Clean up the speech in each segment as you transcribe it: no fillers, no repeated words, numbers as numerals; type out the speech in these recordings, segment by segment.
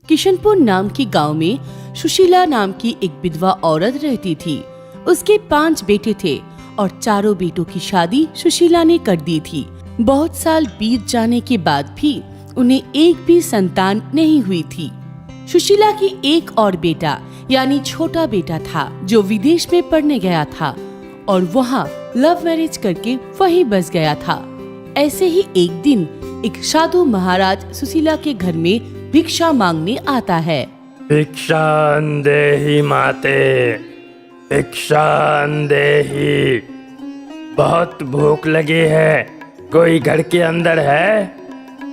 किशनपुर नाम के गांव में सुशीला नाम की एक विधवा औरत रहती थी। उसके 5 बेटे थे और चारों बेटों की शादी सुशीला ने कर दी थी। बहुत साल बीत जाने के बाद भी उन्हें एक भी संतान नहीं हुई थी। सुशीला की एक और बेटा यानी छोटा बेटा था जो विदेश में पढ़ने गया था और वहाँ लव मैरिज करके वहीं बस गया था। ऐसे ही एक दिन एक साधु महाराज सुशीला के घर में भिक्षा मांगने आता है। भिक्षां देहि माते, भिक्षां देहि। बहुत भूख लगी है, कोई घर के अंदर है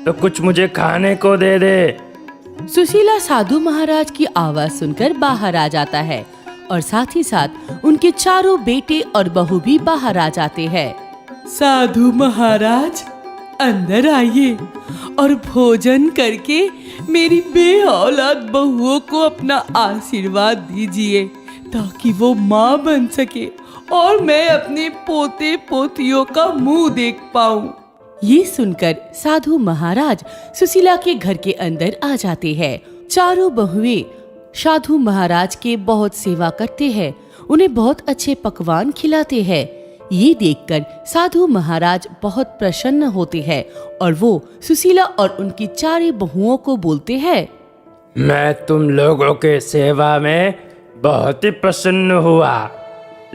तो कुछ मुझे खाने को दे दे। सुशीला साधु महाराज की आवाज सुनकर बाहर आ जाता है और साथ ही साथ उनके चारों बेटे और बहू भी बाहर आ जाते हैं। साधु महाराज अंदर आइए और भोजन करके मेरी बेऔलाद बहुओं को अपना आशीर्वाद दीजिए ताकि वो माँ बन सके और मैं अपने पोते पोतियों का मुंह देख पाऊं। ये सुनकर साधु महाराज सुशीला के घर के अंदर आ जाते हैं। चारों बहुएं साधु महाराज के बहुत सेवा करते हैं, उन्हें बहुत अच्छे पकवान खिलाते हैं। ये देखकर साधु महाराज बहुत प्रसन्न होते हैं और वो सुशीला और उनकी 4 बहुओं को बोलते हैं, मैं तुम लोगों के सेवा में बहुत ही प्रसन्न हुआ,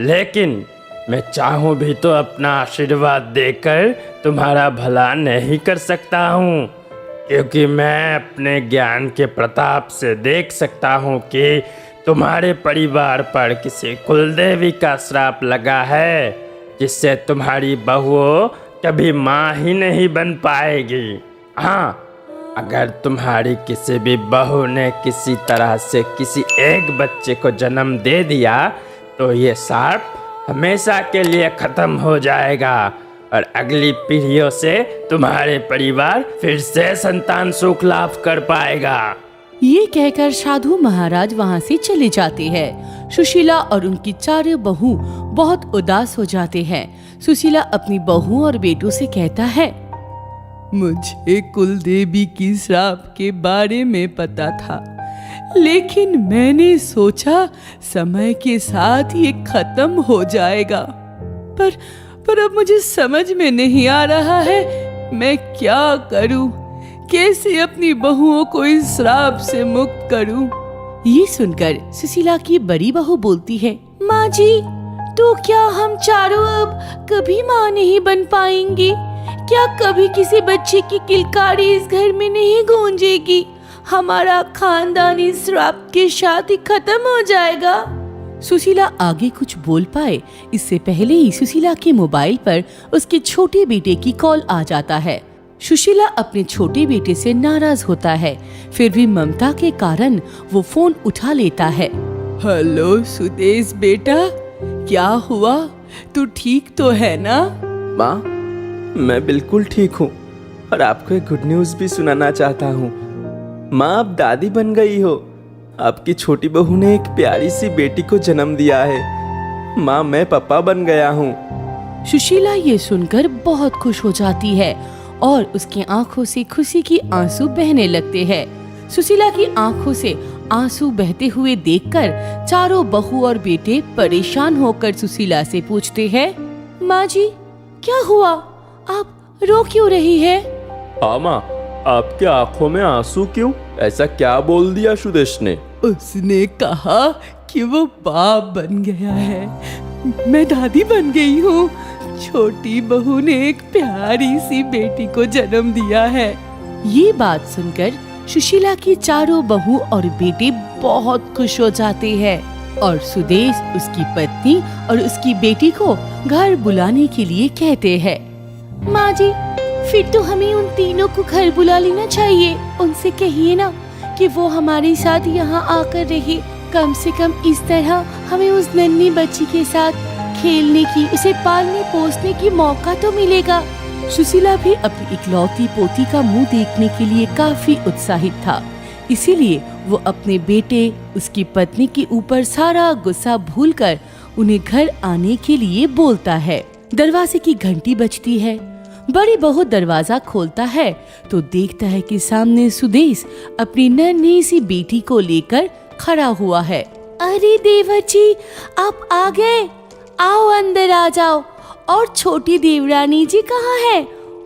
लेकिन मैं चाहूँ भी तो अपना आशीर्वाद देकर तुम्हारा भला नहीं कर सकता हूँ, क्योंकि मैं अपने ज्ञान के प्रताप से देख सकता हूँ कि तुम्हारे परिवार पर किसी कुलदेवी का श्राप लगा है, जिससे तुम्हारी बहुओं कभी माँ ही नहीं बन पाएगी। हाँ, अगर तुम्हारी किसी भी बहू ने किसी तरह से किसी एक बच्चे को जन्म दे दिया तो ये श्राप हमेशा के लिए खत्म हो जाएगा और अगली पीढ़ियों से तुम्हारे परिवार फिर से संतान सुख लाभ कर पाएगा। ये कहकर साधु महाराज वहाँ से चले जाते हैं। सुशीला और उनकी 4 बहू बहुत उदास हो जाते हैं। सुशीला अपनी बहू और बेटों से कहता है, मुझे कुलदेवी की श्राप के बारे में पता था, लेकिन मैंने सोचा समय के साथ ये खत्म हो जाएगा। पर अब मुझे समझ में नहीं आ रहा है मैं क्या करूं, कैसे अपनी बहुओं को इस श्राप से मुक्त करूं। ये सुनकर सुशीला की बड़ी बहू बोलती है, माँ जी, तो क्या हम चारों अब कभी माँ नहीं बन पाएंगी? क्या कभी किसी बच्चे की किलकारी इस घर में नहीं गूंजेगी? हमारा खानदानी श्राप के साथ ही खत्म हो जाएगा। सुशीला आगे कुछ बोल पाए इससे पहले ही सुशीला के मोबाइल पर उसके छोटे बेटे की कॉल आ जाता है। सुशीला अपने छोटे बेटे से नाराज होता है, फिर भी ममता के कारण वो फोन उठा लेता है। हेलो सुदेश बेटा, क्या हुआ? तू ठीक तो है ना? माँ, मैं बिल्कुल ठीक हूँ और आपको एक गुड न्यूज़ भी सुनाना चाहता हूँ। माँ, आप दादी बन गई हो। आपकी छोटी बहू ने एक प्यारी सी बेटी को जन्म दिया है। माँ, मैं पापा बन गया हूँ। सुशीला ये सुनकर बहुत खुश हो जाती है और उसकी आंखों से खुशी की आंसू बहने लगते हैं। सुशीला की आंखों से आंसू बहते हुए देखकर चारों बहू और बेटे परेशान होकर सुशीला से पूछते हैं, माँ जी, क्या हुआ? आप रो क्यों रही है? हाँ माँ, आपके आंखों में आंसू क्यों? ऐसा क्या बोल दिया सुदेश ने? उसने कहा कि वो बाप बन गया है, मैं दादी बन गई हूँ। छोटी बहू ने एक प्यारी सी बेटी को जन्म दिया है। ये बात सुनकर सुशीला की चारों बहू और बेटे बहुत खुश हो जाते हैं और सुदेश उसकी पत्नी और उसकी बेटी को घर बुलाने के लिए कहते हैं। माँ जी, फिर तो हमें उन तीनों को घर बुला लेना चाहिए। उनसे कहिए ना कि वो हमारे साथ यहाँ आकर रहे। कम से कम इस तरह हमें उस नन्ही बच्ची के साथ खेलने की, उसे पालने पोसने की मौका तो मिलेगा। सुशीला भी अपनी इकलौती पोती का मुंह देखने के लिए काफी उत्साहित था, इसीलिए वो अपने बेटे, उसकी पत्नी के ऊपर सारा गुस्सा भूलकर उन्हें घर आने के लिए बोलता है। दरवाजे की घंटी बजती है। बड़ी बहू दरवाजा खोलता है तो देखता है कि सामने सुदेश अपनी नन्ही सी बेटी को लेकर खड़ा हुआ है। अरे देवर जी, आप आ गए, आओ अंदर आ जाओ। और छोटी देवरानी जी कहाँ है?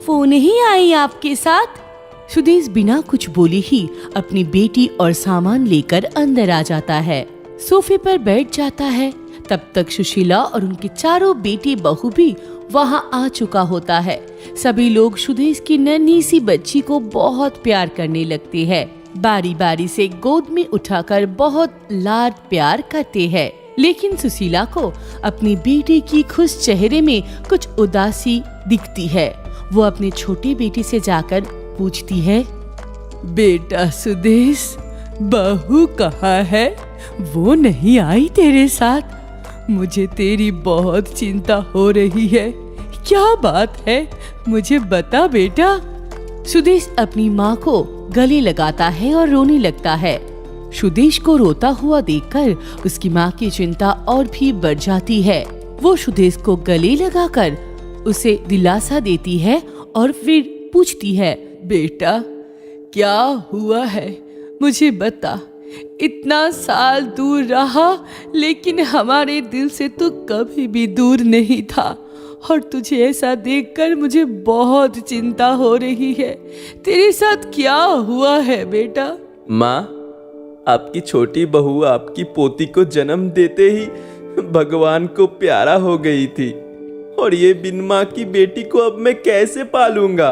वो नहीं आई आपके साथ? सुदेश बिना कुछ बोले ही अपनी बेटी और सामान लेकर अंदर आ जाता है, सोफे पर बैठ जाता है। तब तक सुशीला और उनके चारों बेटी बहू भी वहां आ चुका होता है। सभी लोग सुदेश की नन्ही सी बच्ची को बहुत प्यार करने लगते हैं, बारी बारी से गोद में उठाकर बहुत लाड प्यार करते हैं। लेकिन सुशीला को अपनी बेटी की खुश चेहरे में कुछ उदासी दिखती है। वो अपने छोटे बेटे से जाकर पूछती है, बेटा सुदेश, बहू कहाँ है? वो नहीं आई तेरे साथ? मुझे तेरी बहुत चिंता हो रही है। क्या बात है, मुझे बता बेटा। सुदेश अपनी माँ को गले लगाता है और रोने लगता है। सुदेश को रोता हुआ देखकर उसकी माँ की चिंता और भी बढ़ जाती है। वो सुदेश को गले लगाकर उसे दिलासा देती है और फिर पूछती है, बेटा क्या हुआ है, मुझे बता। इतना साल दूर रहा लेकिन हमारे दिल से तू कभी भी दूर नहीं था, और तुझे ऐसा देखकर मुझे बहुत चिंता हो रही है। तेरे साथ क्या हुआ है बेटा? माँ, आपकी छोटी बहू आपकी पोती को जन्म देते ही भगवान को प्यारा हो गई थी, और ये बिन माँ की बेटी को अब मैं कैसे पालूंगा?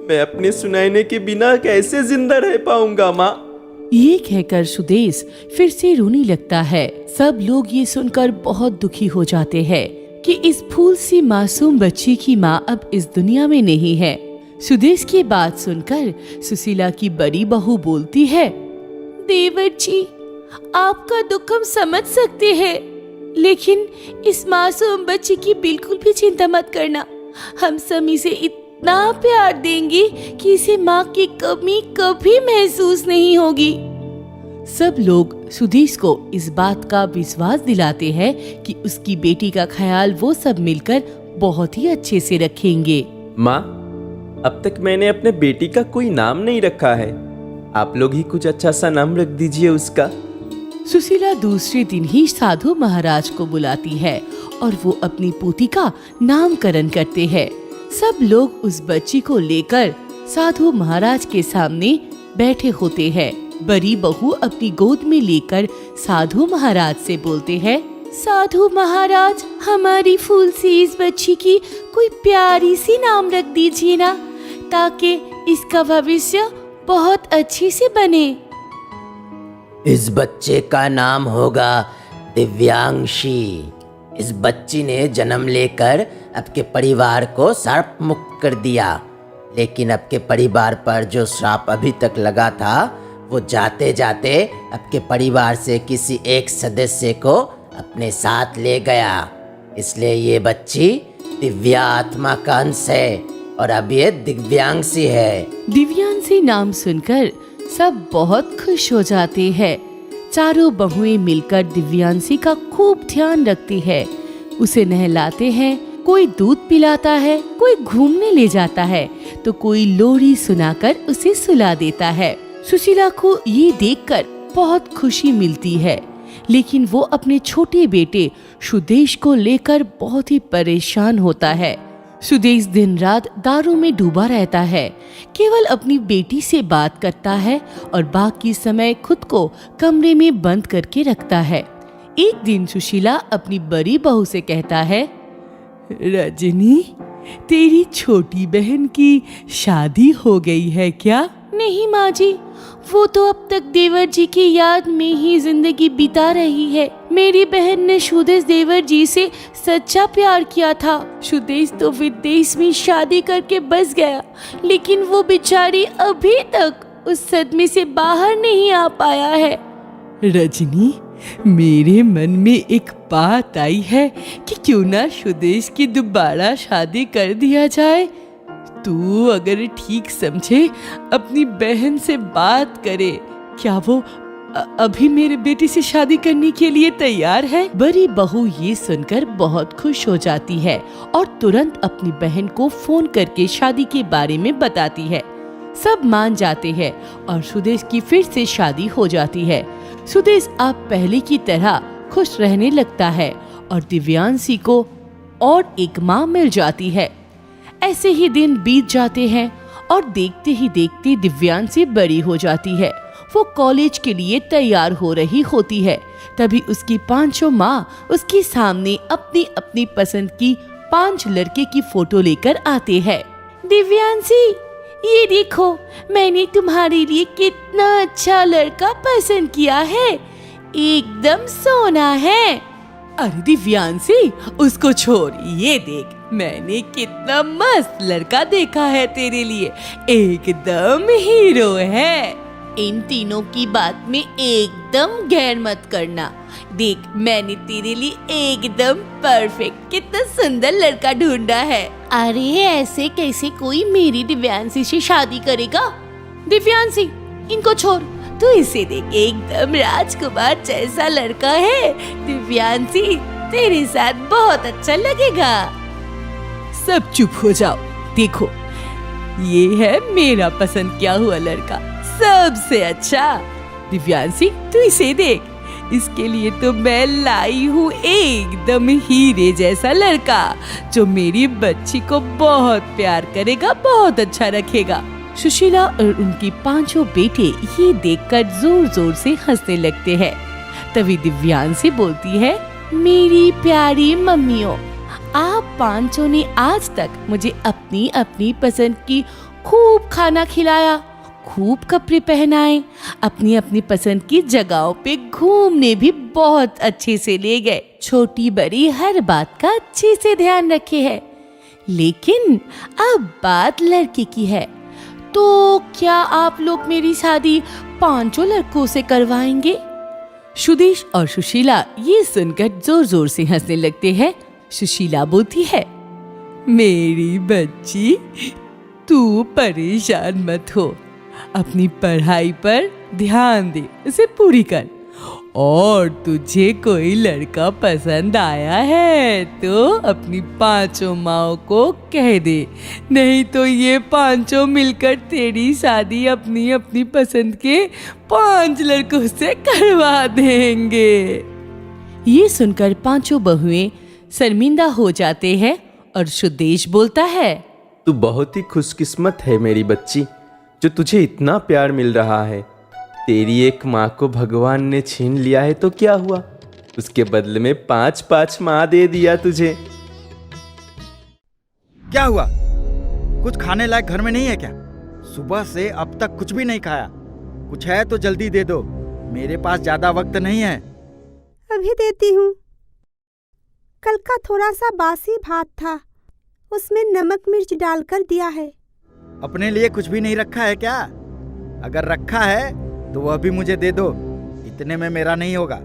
मैं अपने सुनैने के बिना कैसे जिंदा रह पाऊंगा माँ? ये कहकर सुदेश फिर से रोने लगता है। सब लोग ये सुनकर बहुत दुखी हो जाते हैं कि इस फूल सी मासूम बच्ची की माँ अब इस दुनिया में नहीं है। सुदेश की बात सुनकर सुशीला की बड़ी बहू बोलती है, देवर जी, आपका दुख हम समझ सकते हैं, लेकिन इस मासूम बच्ची की बिल्कुल भी चिंता मत करना। हम सब इसे इतना प्यार देंगे कि इसे माँ की कमी कभी महसूस नहीं होगी। सब लोग सुदेश को इस बात का विश्वास दिलाते हैं कि उसकी बेटी का ख्याल वो सब मिलकर बहुत ही अच्छे से रखेंगे। माँ, अब तक मैंने अपने बेटी का कोई नाम नहीं रखा है, आप लोग ही कुछ अच्छा सा नाम रख दीजिए उसका। सुशीला दूसरे दिन ही साधु महाराज को बुलाती है और वो अपनी पोती का नामकरण करते हैं। सब लोग उस बच्ची को लेकर साधु महाराज के सामने बैठे होते हैं। बड़ी बहू अपनी गोद में लेकर साधु महाराज से बोलते हैं, साधु महाराज, हमारी फूल सी इस बच्ची की कोई प्यारी सी नाम रख दीजिए ना, ताकि इसका भविष्य बहुत अच्छी से बने। इस बच्चे का नाम होगा दिव्यांशी। इस बच्ची ने जन्म लेकर आपके परिवार को श्राप मुक्त कर दिया, लेकिन आपके परिवार पर जो श्राप अभी तक लगा था वो जाते जाते आपके परिवार से किसी एक सदस्य को अपने साथ ले गया। इसलिए ये बच्ची दिव्यात्मा का अंश है और अब ये दिव्यांशी है। दिव्यांशी नाम सुनकर सब बहुत खुश हो जाते हैं। चारों बहुएं मिलकर दिव्यांशी का खूब ध्यान रखती है, उसे नहलाते हैं, कोई दूध पिलाता है, कोई घूमने ले जाता है तो कोई लोरी सुनाकर उसे सुला देता है। सुशीला को ये देखकर बहुत खुशी मिलती है, लेकिन वो अपने छोटे बेटे सुदेश को लेकर बहुत ही परेशान होता है। सुदेश दिन रात दारू में डूबा रहता है, केवल अपनी बेटी से बात करता है और बाकी समय खुद को कमरे में बंद करके रखता है। एक दिन सुशीला अपनी बड़ी बहू से कहता है, रजनी, तेरी छोटी बहन की शादी हो गई है क्या? नहीं माँ जी, वो तो अब तक देवर जी की याद में ही जिंदगी बिता रही है। मेरी बहन ने सुदेश देवर जी से सच्चा प्यार किया था। सुदेश तो विदेश में शादी करके बस गया, लेकिन वो बेचारी अभी तक उस सदमे से बाहर नहीं आ पाया है। रजनी, मेरे मन में एक बात आई है कि क्यों ना सुदेश की दोबारा शादी कर दिया जाए। तू अगर ठीक समझे अपनी बहन से बात करे, क्या वो अभी मेरे बेटे से शादी करने के लिए तैयार है। बड़ी बहू ये सुनकर बहुत खुश हो जाती है और तुरंत अपनी बहन को फोन करके शादी के बारे में बताती है। सब मान जाते हैं और सुदेश की फिर से शादी हो जाती है। सुदेश अब पहले की तरह खुश रहने लगता है और दिव्यांशी को और एक माँ मिल जाती है। ऐसे ही दिन बीत जाते हैं और देखते ही देखते दिव्यांशी बड़ी हो जाती है। वो कॉलेज के लिए तैयार हो रही होती है। तभी उसकी पांचों माँ उसके सामने अपनी अपनी पसंद की 5 लड़के की फोटो लेकर आते हैं। दिव्यांशी, ये देखो, मैंने तुम्हारे लिए कितना अच्छा लड़का पसंद किया है, एकदम सोना है। अरे दिव्यांशी, उसको छोड़, ये देख, मैंने कितना मस्त लड़का देखा है तेरे लिए, एकदम हीरो है। इन तीनों की बात में एकदम गैर मत करना। देख, मैंने तेरे लिए एकदम परफेक्ट कितना सुंदर लड़का ढूंढा है। अरे ऐसे कैसे कोई मेरी दिव्यांशी से शादी करेगा? दिव्यांशी, इनको छोड़, तू इसे देख, एकदम राजकुमार जैसा लड़का है। दिव्यांशी, तेरे साथ बहुत अच्छा लगेगा। सब चुप हो जाओ। देखो, ये है मेरा पसंद किया हुआ लड़का, सबसे अच्छा। दिव्यांशी, तू इसे देख, इसके लिए तो मैं लाई हूँ एकदम हीरे जैसा लड़का, जो मेरी बच्ची को बहुत प्यार करेगा, बहुत अच्छा रखेगा। सुशीला और उनकी 5 बेटे ये देखकर जोर जोर से हंसने लगते हैं। तभी दिव्यांशी बोलती है, मेरी प्यारी मम्मियों, आप 5 ने आज तक मुझे अपनी अपनी पसंद की खूब खाना खिलाया, खूब कपड़े पहनाए, अपनी अपनी पसंद की जगहों पे घूमने भी बहुत अच्छे से ले गए, छोटी बड़ी हर बात का अच्छे से ध्यान रखे है। लेकिन अब बात लड़के की है, तो क्या आप लोग मेरी शादी 5 लड़कों से करवाएंगे? सुदेश और सुशीला ये सुनकर जोर जोर से हंसने लगते हैं। सुशीला बोलती है, मेरी बच्ची, तू परेशान मत हो, अपनी पढ़ाई पर ध्यान दे, उसे पूरी कर। और तुझे कोई लड़का पसंद आया है तो अपनी 5 माँओं को कह दे, नहीं तो ये 5 मिलकर तेरी शादी अपनी अपनी पसंद के 5 लड़कों से करवा देंगे। ये सुनकर 5 बहुएं शर्मिंदा हो जाते हैं और सुदेश बोलता है, तू बहुत ही खुशकिस्मत है मेरी बच्ची, जो तुझे इतना प्यार मिल रहा है। तेरी एक माँ को भगवान ने छीन लिया है तो क्या हुआ, उसके बदले में 5 माँ दे दिया तुझे। क्या हुआ? कुछ खाने लायक घर में नहीं है क्या? सुबह से अब तक कुछ भी नहीं खाया। कुछ है तो जल्दी दे दो, मेरे पास ज्यादा वक्त नहीं है। अभी देती हूँ। कल का थोड़ा सा बासी भात था, उसमें नमक मिर्च डालकर दिया है। अपने लिए कुछ भी नहीं रखा है क्या? अगर रखा है तो वह भी मुझे दे दो, इतने में मेरा नहीं होगा।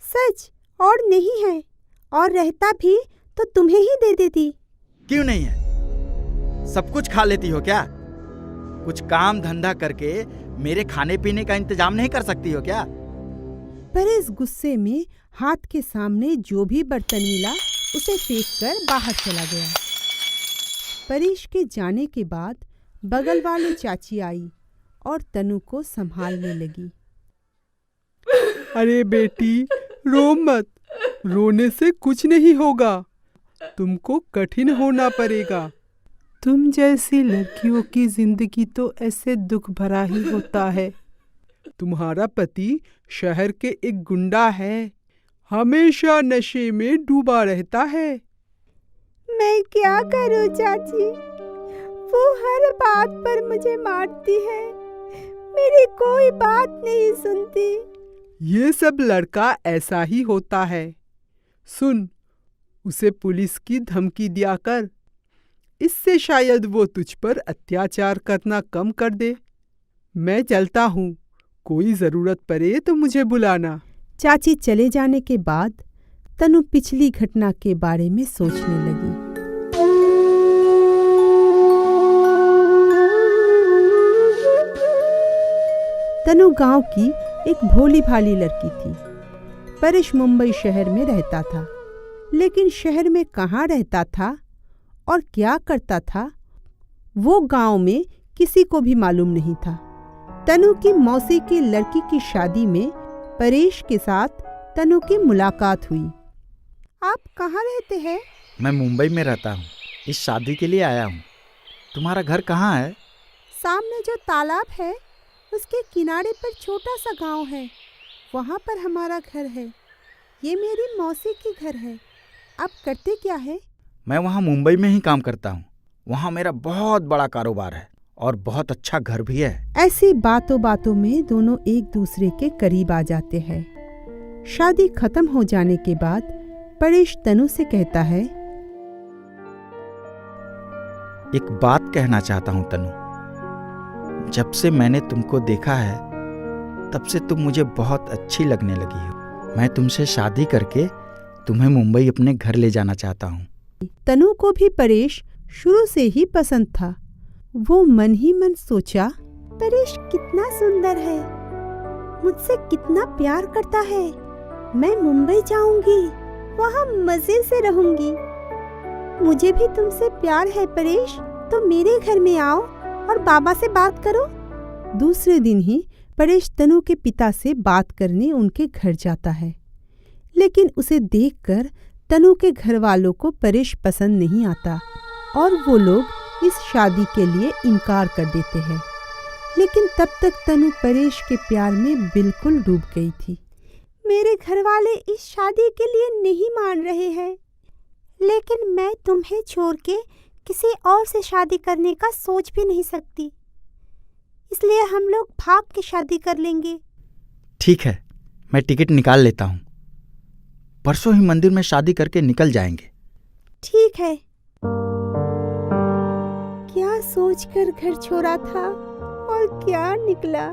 सच? और नहीं है, और रहता भी तो तुम्हें ही दे देती। क्यों नहीं है? सब कुछ खा लेती हो क्या? कुछ काम धंधा करके मेरे खाने पीने का इंतजाम नहीं कर सकती हो क्या? परेश गुस्से में हाथ के सामने जो भी बर्तन मिला उसे फेंक कर बाहर चला गया। परेश के जाने के बाद बगल वाली चाची आई और तनु को संभालने लगी। अरे बेटी, रो मत, रोने से कुछ नहीं होगा, तुमको कठिन होना पड़ेगा। तुम जैसी लड़कियों की जिंदगी तो ऐसे दुख भरा ही होता है। तुम्हारा पति शहर के एक गुंडा है, हमेशा नशे में डूबा रहता है। मैं क्या करूं चाची, वो हर बात पर मुझे मारती है, मेरी कोई बात नहीं सुनती। ये सब लड़का ऐसा ही होता है। सुन, उसे पुलिस की धमकी दिया कर, इससे शायद वो तुझ पर अत्याचार करना कम कर दे। मैं चलता हूँ, कोई जरूरत पड़े तो मुझे बुलाना। चाची चले जाने के बाद तनु पिछली घटना के बारे में सोचने लगी। तनु गांव की एक भोली भाली लड़की थी। परेश मुंबई शहर में रहता था, लेकिन शहर में कहाँ रहता था और क्या करता था वो गांव में किसी को भी मालूम नहीं था। तनु की मौसी की लड़की की शादी में परेश के साथ तनु की मुलाकात हुई। आप कहाँ रहते हैं? मैं मुंबई में रहता हूँ, इस शादी के लिए आया हूँ। तुम्हारा घर कहाँ है? सामने जो तालाब है उसके किनारे पर छोटा सा गांव है, वहाँ पर हमारा घर है। ये मेरी मौसी की घर है। आप करते क्या है? मैं वहाँ मुंबई में ही काम करता हूँ। वहाँ मेरा बहुत बड़ा कारोबार है और बहुत अच्छा घर भी है। ऐसी बातों बातों में दोनों एक दूसरे के करीब आ जाते हैं। शादी खत्म हो जाने के बाद परेश तनु से कहता है, एक बात कहना चाहता हूँ तनु। जब से मैंने तुमको देखा है तब से तुम मुझे बहुत अच्छी लगने लगी हो। मैं तुमसे शादी करके तुम्हें मुंबई अपने घर ले जाना चाहता हूँ। तनु को भी परेश शुरू से ही पसंद था। वो मन ही मन सोचा, परेश कितना सुंदर है, मुझसे कितना प्यार करता है। मैं मुंबई जाऊंगी, वहाँ मजे से रहूंगी। मुझे भी तुमसे प्यार है परेश, तो मेरे घर में आओ और बाबा से बात करो। दूसरे दिन ही परेश तनु के पिता से बात करने उनके घर जाता है, लेकिन उसे देखकर तनु के घर वालों को परेश पसंद नहीं आता और वो लोग इस शादी के लिए इनकार कर देते हैं। लेकिन तब तक तनु परेश के प्यार में बिल्कुल डूब गई थी। मेरे घर वाले इस शादी के लिए नहीं मान रहे हैं, लेकिन मैं तुम्हें छोड़ के किसी और से शादी करने का सोच भी नहीं सकती, इसलिए हम लोग भाग के शादी कर लेंगे। ठीक है, मैं टिकट निकाल लेता हूँ। परसों ही मंदिर में शादी करके निकल जाएंगे। ठीक है। क्या सोचकर घर छोड़ा था और क्या निकला।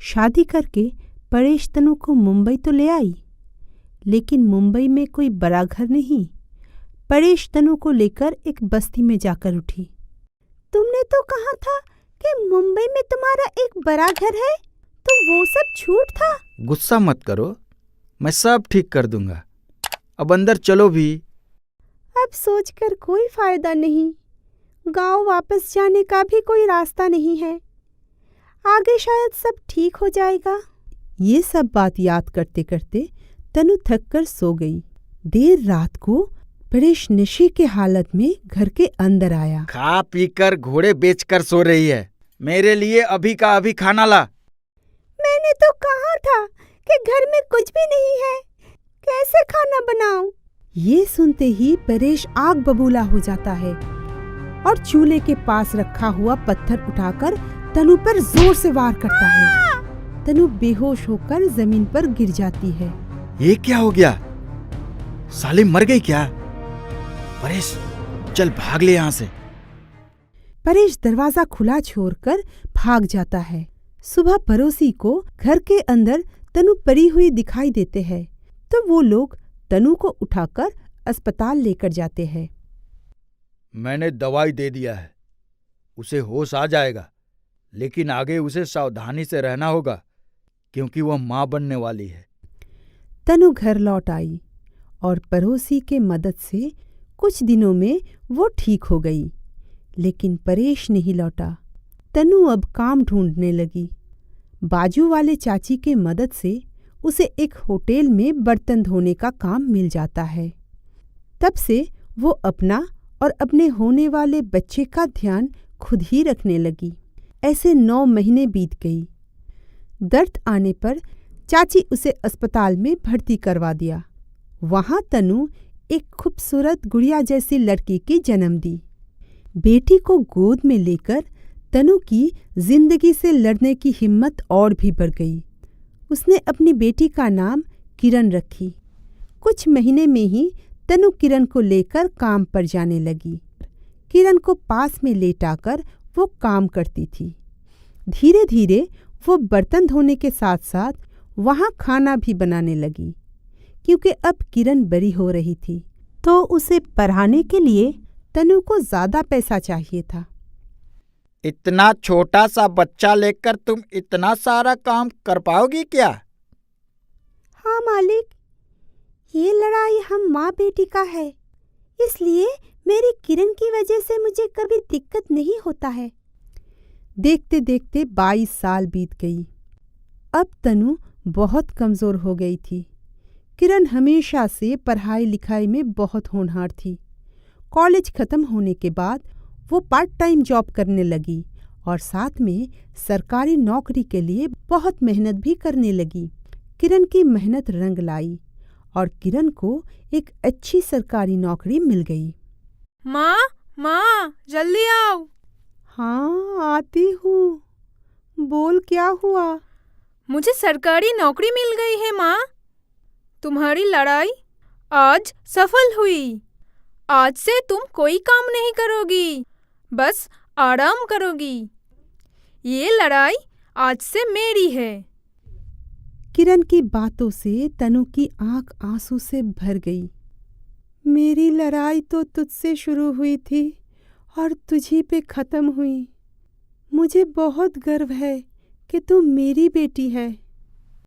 शादी करके परेश तनु को मुंबई तो ले आई, लेकिन मुंबई में कोई बड़ा घर नहीं। परेश तनु को लेकर एक बस्ती में जाकर उठी। तुमने तो कहा था कि मुंबई में तुम्हारा एक बड़ा घर है, तो वो सब झूठ था। गुस्सा मत करो, मैं सब ठीक कर दूंगा। अब अंदर चलो भी। अब सोचकर कोई फायदा नहीं, गांव वापस जाने का भी कोई रास्ता नहीं है। आगे शायद सब ठीक हो जाएगा। ये सब बात याद करते करते तनु थक कर सो गई। देर रात को परेश नशे के हालत में घर के अंदर आया। खा पी कर घोड़े बेचकर सो रही है, मेरे लिए अभी का अभी खाना ला। मैंने तो कहा था कि घर में कुछ भी नहीं है, कैसे खाना बनाऊं? ये सुनते ही परेश आग बबूला हो जाता है और चूल्हे के पास रखा हुआ पत्थर उठाकर तनु पर जोर से वार करता है। तनु बेहोश होकर जमीन पर गिर जाती है। ये क्या हो गया? साली मर गई क्या? परेश चल भाग ले यहाँ से। परेश दरवाजा खुला छोड़कर भाग जाता है। सुबह पड़ोसी को घर के अंदर तनु पड़ी हुई दिखाई देते हैं, तो वो लोग तनु को उठाकर अस्पताल लेकर जाते हैं। मैंने दवाई दे दिया है, उसे होश आ जाएगा, लेकिन आगे उसे सावधानी से रहना होगा क्योंकि वह मां बनने वाली है। तनु घर लौट आई और पड़ोसी के मदद से कुछ दिनों में वो ठीक हो गई, लेकिन परेश नहीं लौटा। तनु अब काम ढूंढने लगी। बाजू वाले चाची के मदद से उसे एक होटल में बर्तन धोने का काम मिल जाता है। तब से वो अपना और अपने होने वाले बच्चे का ध्यान खुद ही रखने लगी। ऐसे 9 महीने बीत गई। दर्द आने पर चाची उसे अस्पताल में भर्ती करवा दिया। वहाँ तनु एक खूबसूरत गुड़िया जैसी लड़की की जन्म दी। बेटी को गोद में लेकर तनु की जिंदगी से लड़ने की हिम्मत और भी बढ़ गई। उसने अपनी बेटी का नाम किरण रखी। कुछ महीने में ही तनु किरण को लेकर काम पर जाने लगी। किरण को पास में लेटाकर वो काम करती थी। धीरे धीरे वो बर्तन धोने के साथ साथ वहाँ खाना भी बनाने लगी, क्योंकि अब किरण बड़ी हो रही थी, तो उसे पढ़ाने के लिए तनु को ज़्यादा पैसा चाहिए था। इतना छोटा सा बच्चा लेकर तुम इतना सारा काम कर पाओगी क्या? हाँ मालिक, ये लड़ाई हम माँ बेटी का है, इसलिए मेरी किरण की वजह से मुझे कभी दिक्कत नहीं होता है। देखते देखते 22 साल बीत गई। अब तनु बहुत कमज़ोर हो गई थी। किरण हमेशा से पढ़ाई लिखाई में बहुत होनहार थी। कॉलेज ख़त्म होने के बाद वो पार्ट टाइम जॉब करने लगी और साथ में सरकारी नौकरी के लिए बहुत मेहनत भी करने लगी। किरण की मेहनत रंग लाई और किरण को एक अच्छी सरकारी नौकरी मिल गई। माँ, माँ, जल्दी आओ। हाँ, आती हूँ। बोल, क्या हुआ? मुझे सरकारी नौकरी मिल गई है माँ। तुम्हारी लड़ाई आज सफल हुई। आज से तुम कोई काम नहीं करोगी, बस आराम करोगी। ये लड़ाई आज से मेरी है। किरण की बातों से तनु की आंख आंसू से भर गई। मेरी लड़ाई तो तुझसे शुरू हुई थी और तुझी पे खत्म हुई। मुझे बहुत गर्व है कि तू मेरी बेटी है।